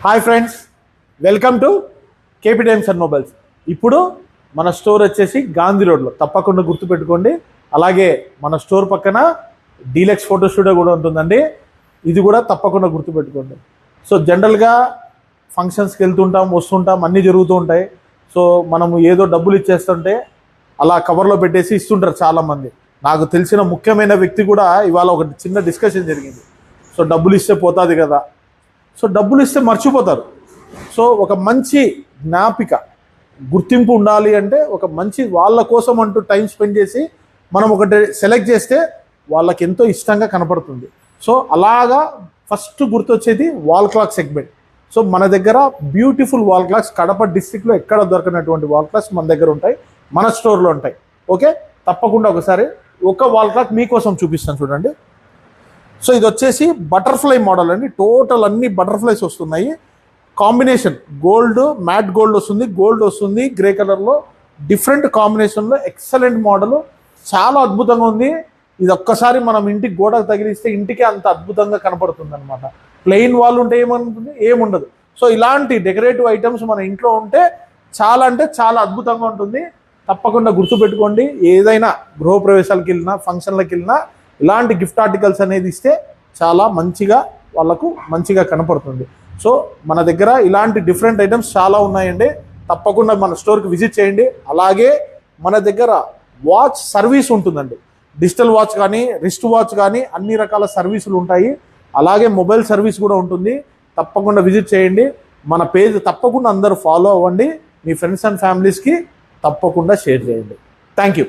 Hi friends, welcome to KP times and mobiles. ఇప్పుడు మన store వచ్చేసి గాంధీ రోడ్లో, తప్పకుండా గుర్తుపెట్టుకోండి. అలాగే మన స్టోర్ పక్కన డీలక్స్ ఫోటో స్టూడియో కూడా ఉంటుందండి, ఇది కూడా తప్పకుండా గుర్తుపెట్టుకోండి. సో జనరల్గా ఫంక్షన్స్కి వెళ్తుంటాం, వస్తుంటాం, అన్నీ జరుగుతూ ఉంటాయి. సో మనము ఏదో డబ్బులు ఇచ్చేస్తుంటే అలా కవర్లో పెట్టేసి ఇస్తుంటారు చాలామంది. నాకు తెలిసిన ముఖ్యమైన వ్యక్తి కూడా ఇవాళ ఒక చిన్న డిస్కషన్ జరిగింది. సో డబ్బులు ఇస్తే పోతుంది కదా, సో డబ్బులు ఇస్తే మర్చిపోతారు. సో ఒక మంచి జ్ఞాపిక గుర్తింపు ఉండాలి అంటే ఒక మంచి వాళ్ళ కోసం అంటూ టైం స్పెండ్ చేసి మనం ఒకటి సెలెక్ట్ చేస్తే వాళ్ళకి ఎంతో ఇష్టంగా కనపడుతుంది. సో అలాగా ఫస్ట్ గుర్తొచ్చేది వాల్ క్లాక్ సెగ్మెంట్. సో మన దగ్గర బ్యూటిఫుల్ వాల్ క్లాక్స్ కడప డిస్ట్రిక్ట్లో ఎక్కడ దొరకనటువంటి వాల్ క్లాక్స్ మన దగ్గర ఉంటాయి, మన స్టోర్లో ఉంటాయి. ఓకే, తప్పకుండా ఒకసారి ఒక వాల్ క్లాక్ మీకోసం చూపిస్తాను చూడండి. సో ఇది వచ్చేసి బటర్ఫ్లై మోడల్ అండి, టోటల్ అన్ని బటర్ఫ్లైస్ వస్తున్నాయి. కాంబినేషన్ గోల్డ్, మ్యాట్ గోల్డ్ వస్తుంది, గోల్డ్ వస్తుంది, గ్రే కలర్లో డిఫరెంట్ కాంబినేషన్లో ఎక్సలెంట్ మోడల్, చాలా అద్భుతంగా ఉంది. ఇది ఒక్కసారి మనం ఇంటికి గోడకు తగిలిస్తే ఇంటికి అంత అద్భుతంగా కనపడుతుంది అనమాట. ప్లెయిన్ వాల్ ఉంటే ఏమనుంటుంది, ఏముండదు. సో ఇలాంటి డెకరేటివ్ ఐటమ్స్ మన ఇంట్లో ఉంటే చాలా అంటే చాలా అద్భుతంగా ఉంటుంది. తప్పకుండా గుర్తుపెట్టుకోండి, ఏదైనా గృహప్రవేశాలకు వెళ్ళినా, ఫంక్షన్లకు వెళ్ళినా ఇలాంటి గిఫ్ట్ ఆర్టికల్స్ అనేది ఇస్తే చాలా మంచిగా వాళ్ళకు మంచిగా కనపడుతుంది. సో మన దగ్గర ఇలాంటి డిఫరెంట్ ఐటమ్స్ చాలా ఉన్నాయండి, తప్పకుండా మన స్టోర్కి విజిట్ చేయండి. అలాగే మన దగ్గర వాచ్ సర్వీస్ ఉంటుందండి, డిజిటల్ వాచ్ కానీ రిస్ట్ వాచ్ కానీ అన్ని రకాల సర్వీసులు ఉంటాయి. అలాగే మొబైల్ సర్వీస్ కూడా ఉంటుంది, తప్పకుండా విజిట్ చేయండి. మన పేజ్ తప్పకుండా అందరూ ఫాలో అవ్వండి, మీ ఫ్రెండ్స్ అండ్ ఫ్యామిలీస్కి తప్పకుండా షేర్ చేయండి. Thank you.